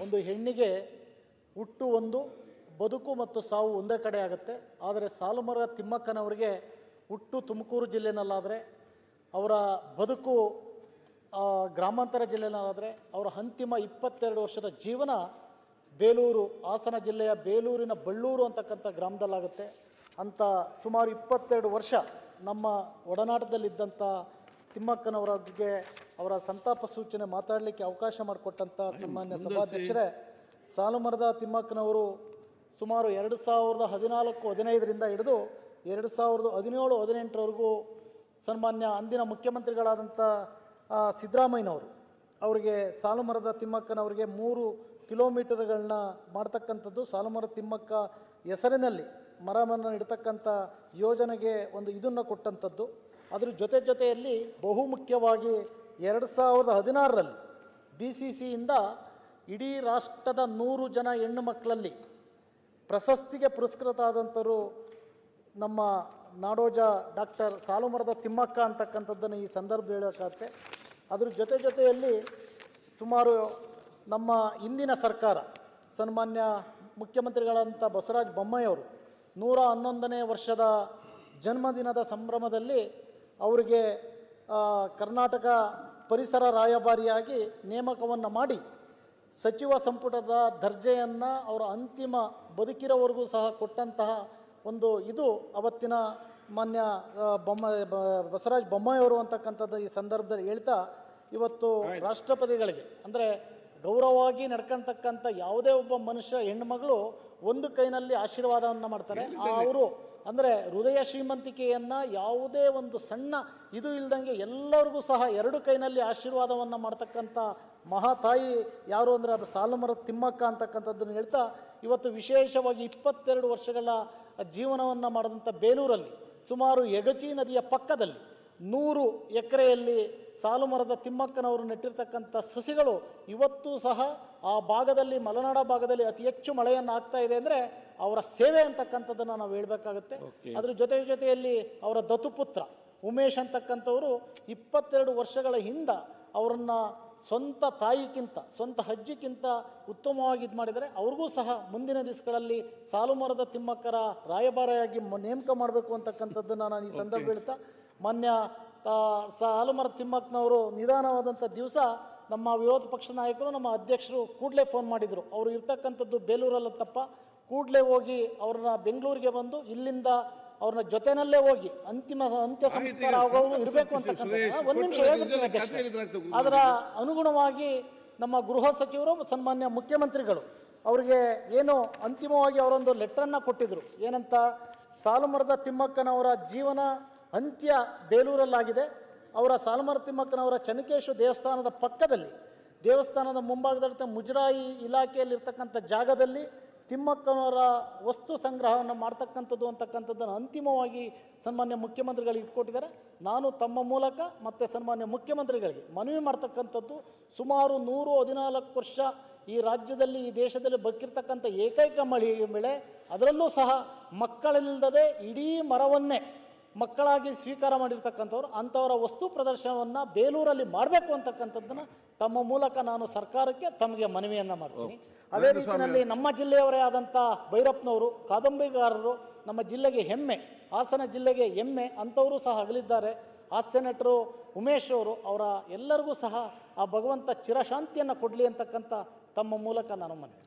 ಒಂದು ಹೆಣ್ಣಿಗೆ ಹುಟ್ಟು ಒಂದು, ಬದುಕು ಮತ್ತು ಸಾವು ಒಂದೇ ಕಡೆ ಆಗುತ್ತೆ. ಆದರೆ ಸಾಲುಮರ ತಿಮ್ಮಕ್ಕನವರಿಗೆ ಹುಟ್ಟು ತುಮಕೂರು ಜಿಲ್ಲೆನಲ್ಲಾದರೆ, ಅವರ ಬದುಕು ಗ್ರಾಮಾಂತರ ಜಿಲ್ಲೆನಲ್ಲಾದರೆ, ಅವರ ಅಂತಿಮ 22 ವರ್ಷದ ಜೀವನ ಬೇಲೂರು, ಹಾಸನ ಜಿಲ್ಲೆಯ ಬೇಲೂರಿನ ಬಳ್ಳೂರು ಅಂತಕ್ಕಂಥ ಗ್ರಾಮದಲ್ಲಾಗುತ್ತೆ. ಅಂತ ಸುಮಾರು 22 ವರ್ಷ ನಮ್ಮ ಒಡನಾಟದಲ್ಲಿದ್ದಂಥ ತಿಮ್ಮಕ್ಕನವರ ಬಗ್ಗೆ ಅವರ ಸಂತಾಪ ಸೂಚನೆ ಮಾತಾಡಲಿಕ್ಕೆ ಅವಕಾಶ ಮಾಡಿಕೊಟ್ಟಂಥ ಸನ್ಮಾನ್ಯ ಸಭಾಧ್ಯಕ್ಷರೇ, ಸಾಲುಮರದ ತಿಮ್ಮಕ್ಕನವರು ಸುಮಾರು 2014-15ರಿಂದ ಹಿಡಿದು 2017-18ರವರೆಗೂ ಸನ್ಮಾನ್ಯ ಅಂದಿನ ಮುಖ್ಯಮಂತ್ರಿಗಳಾದಂಥ ಸಿದ್ದರಾಮಯ್ಯನವರು ಅವರಿಗೆ ಸಾಲುಮರದ ತಿಮ್ಮಕ್ಕನವರಿಗೆ 3 ಕಿಲೋಮೀಟರ್ಗಳನ್ನ ಮಾಡ್ತಕ್ಕಂಥದ್ದು, ಸಾಲುಮರದ ತಿಮ್ಮಕ್ಕ ಹೆಸರಿನಲ್ಲಿ ಮರವನ್ನು ಇಡ್ತಕ್ಕಂಥ ಯೋಜನೆಗೆ ಒಂದು ಇದನ್ನು ಕೊಟ್ಟಂಥದ್ದು. ಅದರ ಜೊತೆಯಲ್ಲಿ ಬಹುಮುಖ್ಯವಾಗಿ 2016ರಲ್ಲಿ BCCಯಿಂದ ಇಡೀ ರಾಷ್ಟ್ರದ 100 ಜನ ಹೆಣ್ಣು ಮಕ್ಕಳಲ್ಲಿ ಪ್ರಶಸ್ತಿಗೆ ಪುರಸ್ಕೃತ ಆದಂಥವರು ನಮ್ಮ ನಾಡೋಜ ಡಾಕ್ಟರ್ ಸಾಲುಮರದ ತಿಮ್ಮಕ್ಕ ಅಂತಕ್ಕಂಥದ್ದನ್ನು ಈ ಸಂದರ್ಭ ಹೇಳೋಕ್ಕಾಗುತ್ತೆ. ಅದ್ರ ಜೊತೆಯಲ್ಲಿ ಸುಮಾರು ನಮ್ಮ ಇಂದಿನ ಸರ್ಕಾರ ಸನ್ಮಾನ್ಯ ಮುಖ್ಯಮಂತ್ರಿಗಳಂಥ ಬಸವರಾಜ ಬೊಮ್ಮಾಯಿಯವರು 111ನೇ ವರ್ಷದ ಜನ್ಮದಿನದ ಸಂಭ್ರಮದಲ್ಲಿ ಅವರಿಗೆ ಕರ್ನಾಟಕ ಪರಿಸರ ರಾಯಭಾರಿಯಾಗಿ ನೇಮಕವನ್ನು ಮಾಡಿ ಸಚಿವ ಸಂಪುಟದ ದರ್ಜೆಯನ್ನು ಅವರ ಅಂತಿಮ ಬದುಕಿರೋವರೆಗೂ ಸಹ ಕೊಟ್ಟಂತಹ ಒಂದು ಇದು ಅವತ್ತಿನ ಮಾನ್ಯ ಬಸವರಾಜ ಬೊಮ್ಮಾಯಿಯವರು ಅಂತಕ್ಕಂಥದ್ದು ಈ ಸಂದರ್ಭದಲ್ಲಿ ಹೇಳ್ತಾ, ಇವತ್ತು ರಾಷ್ಟ್ರಪತಿಗಳಿಗೆ ಅಂದರೆ ಗೌರವವಾಗಿ ನಡ್ಕೊಳ್ತಕ್ಕಂಥ ಯಾವುದೇ ಒಬ್ಬ ಮನುಷ್ಯ ಹೆಣ್ಣುಮಗಳು ಒಂದು ಕೈನಲ್ಲಿ ಆಶೀರ್ವಾದವನ್ನು ಮಾಡ್ತಾರೆ. ಅವರು ಅಂದರೆ ಹೃದಯ ಶ್ರೀಮಂತಿಕೆಯನ್ನು ಯಾವುದೇ ಒಂದು ಸಣ್ಣ ಇದು ಇಲ್ದಂಗೆ ಎಲ್ಲರಿಗೂ ಸಹ 2 ಕೈನಲ್ಲಿ ಆಶೀರ್ವಾದವನ್ನು ಮಾಡ್ತಕ್ಕಂಥ ಮಹಾತಾಯಿ ಯಾರು ಅಂದರೆ ಅದು ಸಾಲುಮರದ ತಿಮ್ಮಕ್ಕ ಅಂತಕ್ಕಂಥದ್ದನ್ನು ಹೇಳ್ತಾ, ಇವತ್ತು ವಿಶೇಷವಾಗಿ 22 ವರ್ಷಗಳ ಜೀವನವನ್ನು ಮಾಡಿದಂಥ ಬೇಲೂರಲ್ಲಿ ಸುಮಾರು ಯಗಚಿ ನದಿಯ ಪಕ್ಕದಲ್ಲಿ 100 ಎಕರೆಯಲ್ಲಿ ಸಾಲುಮರದ ತಿಮ್ಮಕ್ಕನವರು ನೆಟ್ಟಿರ್ತಕ್ಕಂಥ ಸಸಿಗಳು ಇವತ್ತೂ ಸಹ ಆ ಭಾಗದಲ್ಲಿ, ಮಲೆನಾಡ ಭಾಗದಲ್ಲಿ ಅತಿ ಹೆಚ್ಚು ಮಳೆಯನ್ನು ಆಗ್ತಾ ಇದೆ ಅಂದರೆ ಅವರ ಸೇವೆ ಅಂತಕ್ಕಂಥದ್ದನ್ನು ನಾವು ಹೇಳಬೇಕಾಗುತ್ತೆ. ಅದ್ರ ಜೊತೆಯಲ್ಲಿ ಅವರ ದತ್ತುಪುತ್ರ ಉಮೇಶ್ ಅಂತಕ್ಕಂಥವರು 22 ವರ್ಷಗಳ ಹಿಂದೆ ಅವರನ್ನು ಸ್ವಂತ ತಾಯಿಗಿಂತ, ಸ್ವಂತ ಅಜ್ಜಿಗಿಂತ ಉತ್ತಮವಾಗಿ ಇದು ಮಾಡಿದರೆ, ಅವ್ರಿಗೂ ಸಹ ಮುಂದಿನ ದಿವಸಗಳಲ್ಲಿ ಸಾಲುಮರದ ತಿಮ್ಮಕ್ಕರ ರಾಯಭಾರಿಯಾಗಿ ನೇಮಕ ಮಾಡಬೇಕು ಅಂತಕ್ಕಂಥದ್ದನ್ನು ನಾನು ಈ ಸಂದರ್ಭ ಹೇಳ್ತಾ, ಮಾನ್ಯ ಸಾಲುಮರದ ತಿಮ್ಮಕ್ಕನವರು ನಿಧಾನವಾದಂಥ ದಿವಸ ನಮ್ಮ ವಿರೋಧ ಪಕ್ಷ ನಾಯಕರು, ನಮ್ಮ ಅಧ್ಯಕ್ಷರು ಕೂಡಲೇ ಫೋನ್ ಮಾಡಿದರು. ಅವರು ಇರ್ತಕ್ಕಂಥದ್ದು ಬೇಲೂರಲ್ಲತ್ತಪ್ಪ, ಕೂಡಲೇ ಹೋಗಿ ಅವ್ರನ್ನ ಬೆಂಗಳೂರಿಗೆ ಬಂದು ಇಲ್ಲಿಂದ ಅವ್ರನ್ನ ಜೊತೆನಲ್ಲೇ ಹೋಗಿ ಅಂತ್ಯ ಸಂಸ್ಕಾರ ಆಗೋರು ಇರಬೇಕು ಅಂತಕ್ಕಂಥ ಒಂದು ನಿಮಿಷ ಹೇಳ್ಬಿಡ್ತೀನಿ. ಅದರ ಅನುಗುಣವಾಗಿ ನಮ್ಮ ಗೃಹ ಸಚಿವರು ಸನ್ಮಾನ್ಯ ಮುಖ್ಯಮಂತ್ರಿಗಳು ಅವರಿಗೆ ಏನು ಅಂತಿಮವಾಗಿ ಅವರೊಂದು ಲೆಟ್ರನ್ನು ಕೊಟ್ಟಿದ್ರು. ಏನಂತ, ಸಾಲುಮರದ ತಿಮ್ಮಕ್ಕನವರ ಜೀವನ ಅಂತ್ಯ ಬೇಲೂರಲ್ಲಾಗಿದೆ. ಅವರ ಸಾಲುಮರದ ತಿಮ್ಮಕ್ಕನವರ ಚನ್ನಕೇಶ್ವರ ದೇವಸ್ಥಾನದ ಪಕ್ಕದಲ್ಲಿ, ದೇವಸ್ಥಾನದ ಮುಂಭಾಗದಲ್ಲಿ ಮುಜರಾಯಿ ಇಲಾಖೆಯಲ್ಲಿರ್ತಕ್ಕಂಥ ಜಾಗದಲ್ಲಿ ತಿಮ್ಮಕ್ಕನವರ ವಸ್ತು ಸಂಗ್ರಹವನ್ನು ಮಾಡ್ತಕ್ಕಂಥದ್ದು ಅಂತಕ್ಕಂಥದ್ದನ್ನು ಅಂತಿಮವಾಗಿ ಸನ್ಮಾನ್ಯ ಮುಖ್ಯಮಂತ್ರಿಗಳಿಗೆ ಇಟ್ಕೊಟ್ಟಿದ್ದಾರೆ. ನಾನು ತಮ್ಮ ಮೂಲಕ ಮತ್ತು ಸನ್ಮಾನ್ಯ ಮುಖ್ಯಮಂತ್ರಿಗಳಿಗೆ ಮನವಿ ಮಾಡ್ತಕ್ಕಂಥದ್ದು, ಸುಮಾರು 114 ವರ್ಷ ಈ ರಾಜ್ಯದಲ್ಲಿ, ಈ ದೇಶದಲ್ಲಿ ಬದುಕಿರ್ತಕ್ಕಂಥ ಏಕೈಕ ಮಹಿಳೆ, ಅದರಲ್ಲೂ ಸಹ ಮಕ್ಕಳಿಲ್ಲದೆ ಇಡೀ ಮರವನ್ನೇ ಮಕ್ಕಳಾಗಿ ಸ್ವೀಕಾರ ಮಾಡಿರ್ತಕ್ಕಂಥವ್ರು, ಅಂಥವರ ವಸ್ತು ಪ್ರದರ್ಶನವನ್ನು ಬೇಲೂರಲ್ಲಿ ಮಾಡಬೇಕು ಅಂತಕ್ಕಂಥದ್ದನ್ನು ತಮ್ಮ ಮೂಲಕ ನಾನು ಸರ್ಕಾರಕ್ಕೆ ತಮಗೆ ಮನವಿಯನ್ನು ಮಾಡ್ತೀನಿ. ಅದೇ ರೀತಿಯಲ್ಲಿ ನಮ್ಮ ಜಿಲ್ಲೆಯವರೇ ಆದಂಥ ಭೈರಪ್ಪನವರು, ಕಾದಂಬರಿಗಾರರು, ನಮ್ಮ ಜಿಲ್ಲೆಗೆ ಹೆಮ್ಮೆ, ಹಾಸನ ಜಿಲ್ಲೆಗೆ ಹೆಮ್ಮೆ, ಅಂಥವರು ಸಹ ಅಗಲಿದ್ದಾರೆ. ಹಾಸ್ಯ ನಟರು ಉಮೇಶ್ ಅವರು, ಅವರ ಎಲ್ಲರಿಗೂ ಸಹ ಆ ಭಗವಂತ ಚಿರಶಾಂತಿಯನ್ನು ಕೊಡಲಿ ಅಂತಕ್ಕಂಥ ತಮ್ಮ ಮೂಲಕ ನಾನು ಮನವಿ.